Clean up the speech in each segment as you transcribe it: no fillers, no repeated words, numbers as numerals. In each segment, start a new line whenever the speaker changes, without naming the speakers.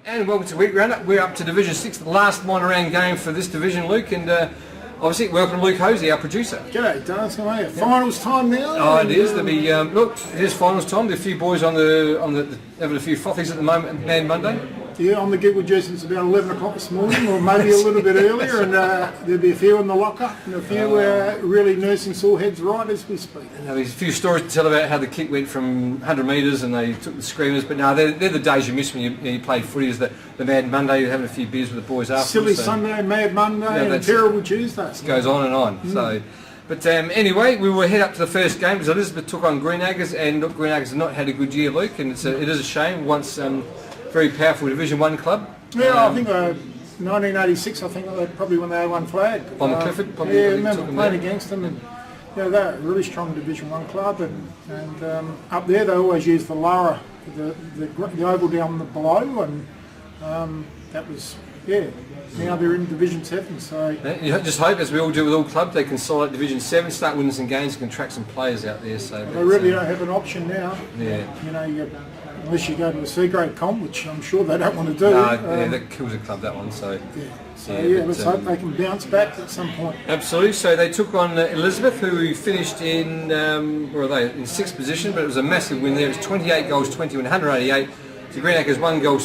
And welcome to Week Roundup. We're up to Division 6, the last minor round game for this division, Luke, and obviously welcome Luke Hosie, our producer.
G'day, Darcy, mate. Finals time now.
Oh, it is. There'll be look, it is finals time. There's a few boys on the having a few frothies at the moment. Man Monday.
Yeah, on the gig with Jason. It's about 11 o'clock this morning, or maybe a little bit earlier, and there'll be a few in the locker and a few really nursing sore heads right as we speak.
And there's a few stories to tell about how the kick went from 100 metres and they took the screamers, but no, they're the days you miss when you play footy. Is the Mad Monday, you're having a few beers with the boys after.
Silly Sunday, Mad Monday, and terrible Tuesdays.
It goes on and on. So. But anyway, we will head up to the first game because Elizabeth took on Greenacres, and look, Greenacres have not had a good year, Luke, and it is a shame. Once very powerful Division 1 club.
Yeah, I think 1986, I think probably when they won flag.
On the Clifford, probably.
Yeah, I remember playing against them, and they're a really strong Division 1 club, and up there they always use the lower, the oval down the below, and that was, now they're in Division 7, so...
You just hope, as we all do with all clubs, they consolidate Division 7, start winning some games, and can attract some players out there. So
they really don't have an option now.
Yeah.
Unless you go to a C-grade comp, which I'm sure they don't want to do.
No, that kills a club, that one. So
let's hope they can bounce back at some point.
Absolutely. So they took on Elizabeth, who finished in where are they? In 6th position, but it was a massive win there. It was 28 goals, 20 and 188. So Greenacres 1 goal,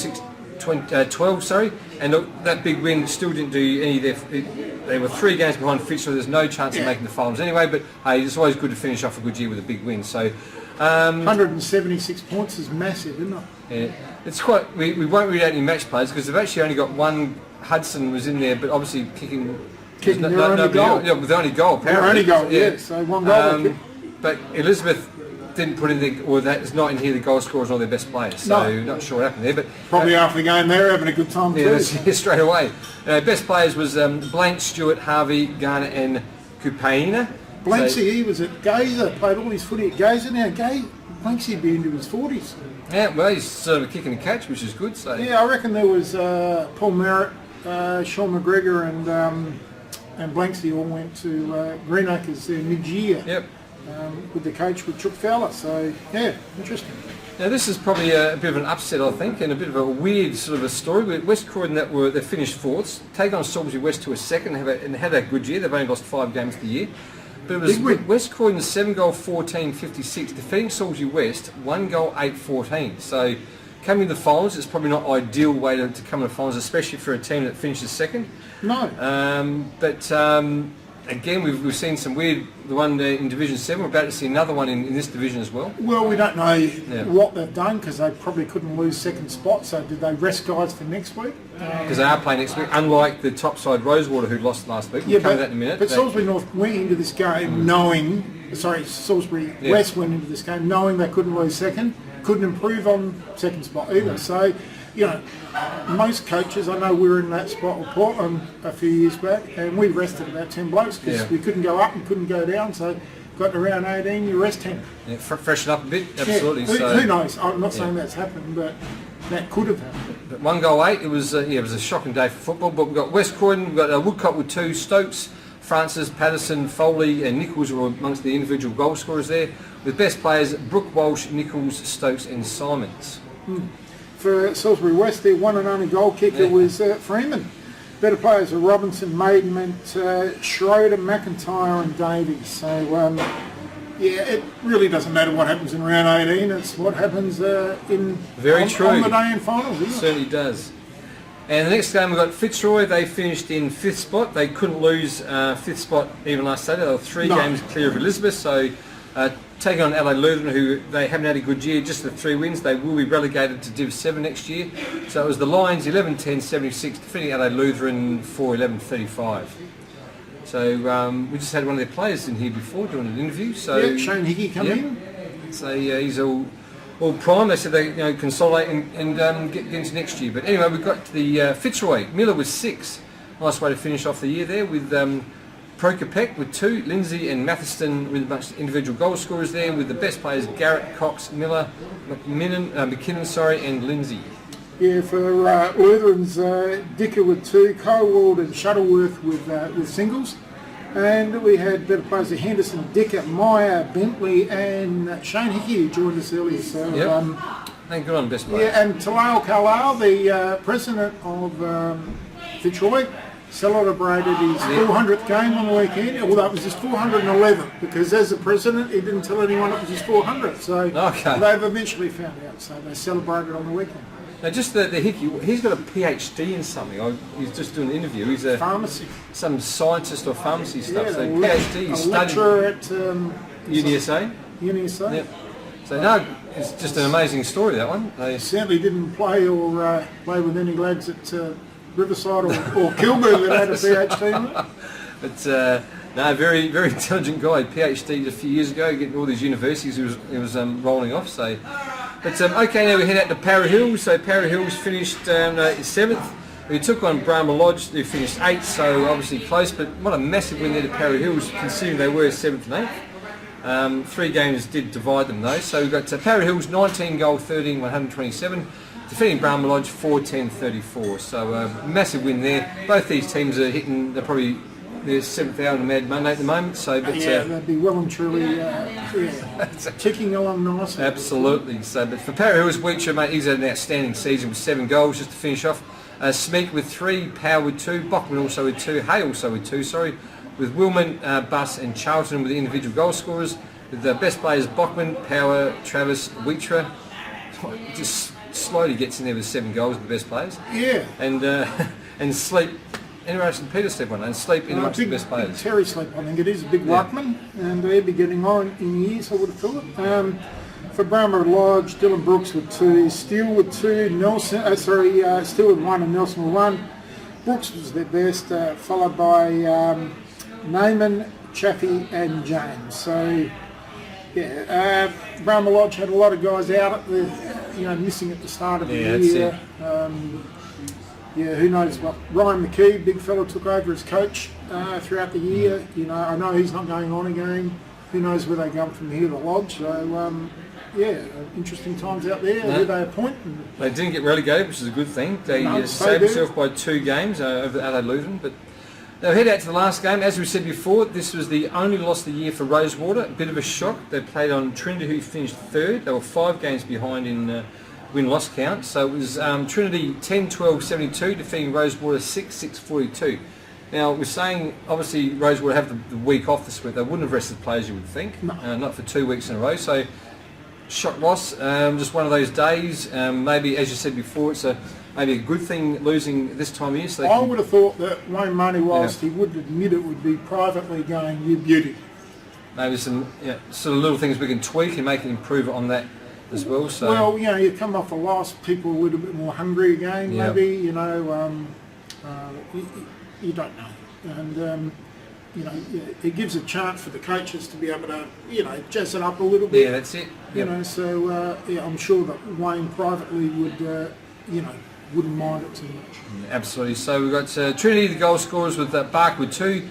12. Sorry, and look, that big win still didn't do any of their. They were 3 games behind Fitzroy. There's no chance of making the finals anyway. But hey, it's always good to finish off a good year with a big win. So.
176 points is massive, isn't it?
Yeah, it's quite. We won't read out any match players because they've actually only got one. Hudson was in there, but obviously kicking
their only goal.
Yeah, with the only goal. Apparently.
Their only goal, so 1 goal.
But Elizabeth didn't put in that is not in here the goal scorers and all their best players. So not sure what happened there, but
probably after the game they're having a good time too.
Yeah, straight away. Best players was Blank, Stewart, Harvey, Garner, and Kupaina.
Blanksy, he was at Gazer, played all his footy at Gazer. Now, Blanksy be into his 40s.
Yeah, well, he's sort of a kick and a catch, which is good. So
yeah, I reckon there was Paul Merritt, Sean McGregor, and Blanksy all went to Greenacres mid-year.
Yep.
With the coach with Chuck Fowler. So yeah, interesting.
Now this is probably a bit of an upset, I think, and a bit of a weird sort of a story. West Croydon they finished 4th, take on Salisbury West to a 2nd, and had a good year. They've only lost 5 games of the year. But it was West Croydon 7 goal 14-56, defeating Salisbury West 1 goal 8-14. So coming to the finals, it's probably not ideal way to come to the finals, especially for a team that finishes 2nd.
No.
Again, we've seen some weird. The one in Division 7. We're about to see another one in this division as well.
Well, we don't know what they've done because they probably couldn't lose 2nd spot. So did they rest guys for next week?
Because they are playing next week, unlike the top side Rosewater who lost last week. We'll come to that in a minute.
But Salisbury North went into this game Salisbury West went into this game knowing they couldn't lose 2nd, couldn't improve on 2nd spot either. So, most coaches, I know we were in that spot with Portland a few years back, and we rested about 10 blokes because we couldn't go up and couldn't go down. So got to round 18, you rest 10.
Yeah, freshen up a bit, absolutely.
Yeah, who knows? I'm not saying that's happened, but that could have happened.
But 1 goal 8, it was a shocking day for football. But we've got West Croydon, we've got Woodcock with 2, Stokes, Francis, Patterson, Foley and Nichols were amongst the individual goal scorers there, with best players Brooke, Walsh, Nichols, Stokes and Simons.
For Salisbury West, their one and only goal kicker was Freeman. Better players were Robinson, Maidenment, Schroeder, McIntyre and Davies. So, it really doesn't matter what happens in round 18. It's what happens on the day in finals, isn't it?
Certainly does. And the next game we've got Fitzroy. They finished in 5th spot. They couldn't lose 5th spot even last Saturday. They were 3 games clear of Elizabeth. So taking on Adelaide Lutheran, who they haven't had a good year, just the 3 wins. They will be relegated to Div 7 next year. So it was the Lions 11-10-76, defeating Adelaide Lutheran 4-11-35. So we just had one of their players in here before doing an interview. So
Shane Hickey come in.
So he's all prime. They said they consolidate and get into next year. But anyway, we got to the Fitzroy. Miller was 6. Nice way to finish off the year there with Prokopek with 2, Lindsay and Matheson with a bunch of individual goal scorers there, with the best players Garrett, Cox, Miller, McKinnon, and Lindsay.
Yeah, for Lutherans, Dicker with 2, Colewald and Shuttleworth with singles. And we had better players of Henderson, Dicker, Meyer, Bentley and Shane Hickey who joined us earlier. So
And good on best players.
Yeah, and Talal Kalal, the president of Fitzroy, celebrated his 400th game on the weekend. Well, that was his 411th, because as the president, he didn't tell anyone it was his 400th. So they've eventually found out, so they celebrated on the weekend.
Now, just the hickey, he's got a PhD in something. He's just doing an interview. He's a
pharmacy,
some scientist or pharmacy stuff.
Yeah,
So PhD, he's
lecturer at
UniSA.
UniSA.
Yep. So no, it's just an amazing story, that one.
They certainly didn't play or play with any lads at Riverside or Kilburn that had a PhD in it.
But no, very intelligent guy. PhD a few years ago, getting all these universities. He was rolling off. So, but okay, now we head out to Para Hills. So Para Hills finished 7th. We took on Brahma Lodge. They finished 8th, so obviously close. But what a massive win there to Para Hills, considering they were 7th and 8th. 3 games did divide them though. So we've got Para Hills 19 goal 13 127. Defeating Brahma Lodge 4-10-34, so massive win there. Both these teams are hitting, they're probably their 7th hour in the Mad Monday at the moment. So, but
they'd be well and truly ticking along nicely.
Absolutely. So, but for Para Hills, Weecher, mate, he's had an outstanding season with 7 goals just to finish off. Smeek with 3, Power with 2, Bockman also with 2, Hay also with 2. With Willman, Buss, and Charlton with the individual goal scorers. With the best players Bockman, Power, Travis, Weecher. Just slowly gets in there with 7 goals, the best players.
Yeah.
And Sleep, anywhere else in Peter Sleep on, and Sleep in amongst the best players.
Terry Sleep, I think it is, a big ruckman, and they'll be getting on in years, I would have thought. For Brahma Lodge, Dylan Brooks with 2, Steele with 2, Nelson, Steele with 1 and Nelson with 1. Brooks was their best, followed by Neyman, Chaffee and James. So, yeah, Brahma Lodge had a lot of guys out at the, missing at the start of the year. Who knows what? Ryan McKee, big fella, took over as coach throughout the year. I know he's not going on again. Who knows where they go from here to Lodge? So, interesting times out there. Who they appoint.
They didn't get relegated, which is a good thing. They saved themselves by 2 games over Adelaide Lutheran. But they'll head out to the last game. As we said before, this was the only loss of the year for Rosewater. A bit of a shock. They played on Trinity, who finished 3rd. They were 5 games behind in win-loss count. So it was Trinity 10-12-72, defeating Rosewater 6-6-42. Now, we're saying, obviously, Rosewater have the week off this week. They wouldn't have rested players, you would think. No. Not for 2 weeks in a row. So, shock loss. Just one of those days. Maybe, as you said before, it's maybe a good thing losing this time of year. So I
would have thought that Wayne Money, whilst he would admit it, would be privately going, you beauty.
Maybe some sort of little things we can tweak and make an improvement on that as well. So.
Well, you come off a loss, people are a little bit more hungry again, maybe, you don't know. And, it gives a chance for the coaches to be able to, jazz it up a little bit.
Yeah, that's it. Yep.
So, I'm sure that Wayne privately would, wouldn't mind it too much.
Absolutely. So we've got Trinity, the goal scorers, with Bark with 2.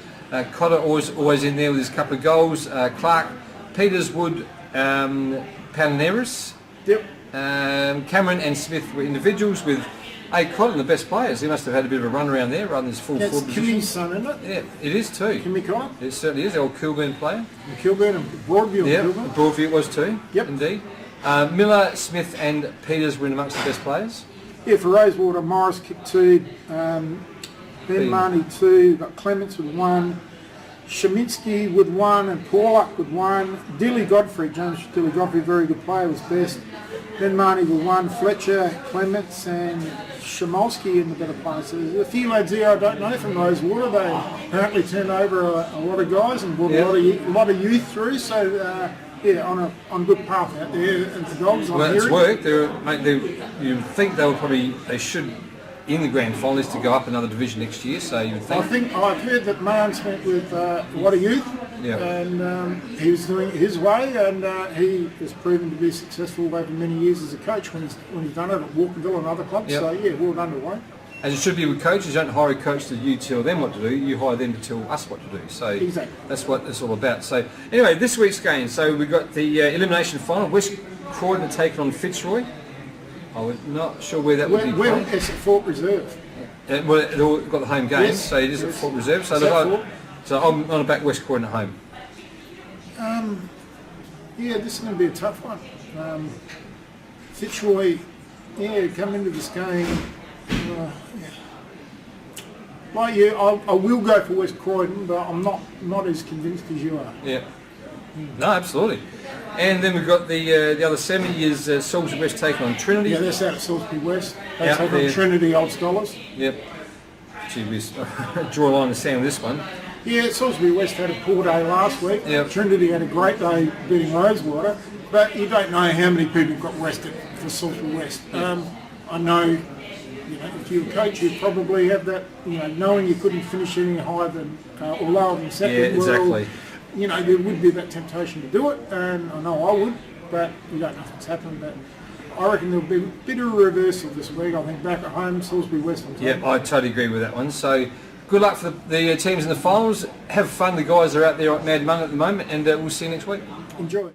Cotter always in there with his couple of goals. Clark, Peterswood, Pananeris.
Yep.
Cameron and Smith were individuals with Cotton, the best players. He must have had a bit of a run around there rather than his full forward position.
Kimmy's son, isn't it?
Yeah, it is too.
Kimmy Cotton?
It certainly is. The old Kilburn player.
Kilburn and Broadview.
Yeah,
Kilburn.
Broadview was too.
Yep.
Indeed. Miller, Smith and Peters were in amongst the best players.
Yeah, for Rosewater, Morris kicked 2, Ben Marnie 2, got Clements with 1, Sheminsky with 1 and Porlock with 1, Dilly Godfrey, James Dilly Godfrey, very good player, was best. Ben Marnie with 1, Fletcher, Clements and Shemolsky in the better players. So there's a few lads here I don't know from Rosewater. They apparently turned over a lot of guys and brought a lot of youth through. So on good path out there. And the Dogs.
Well, it's worked. You think they should in the grand finals to go up another division next year. So you would think.
I've heard that Marnes went with a lot of youth.
Yeah.
And he was doing it his way, and he has proven to be successful over many years as a coach when he's done it at Walkerville and other clubs. Yep. So well done to Wayne.
As it should be with coaches, you don't hire a coach to you tell them what to do, you hire them to tell us what to do. So
exactly.
That's what it's all about. So anyway, this week's game, so we've got the elimination final. West Croydon are taking on Fitzroy. I'm not sure where that would be played.
It's at FAWK Reserve.
Well, it all got the home games,
yes.
so it is at FAWK Reserve. So I'm on a back West Croydon at home.
This is going to be a tough one. Fitzroy, yeah, come into this game. Yeah. Like you, I will go for West Croydon, but I'm not as convinced as you are.
Yeah. No, absolutely. And then we've got the other semi is Salisbury West taking on Trinity.
Yeah, that's out of Salisbury West. They
Out
take on
there.
Trinity Old Scholars.
Yep. Gee whiz. Draw a line in the sand with this one.
Yeah, Salisbury West had a poor day last week.
Yep.
Trinity had a great day beating Rosewater, but you don't know how many people got rested for Salisbury West. I know, if you're a coach, you'd probably have that, knowing you couldn't finish any higher than or lower than second.
Yeah, exactly.
Well, there would be that temptation to do it, and I know I would, but you don't know if it's happened. But I reckon there'll be a bit of a reversal this week. I think back at home, Salisbury West.
Yeah, I totally agree with that one. So good luck for the teams in the finals. Have fun. The guys are out there at Mad Mung at the moment, and we'll see you next week.
Enjoy.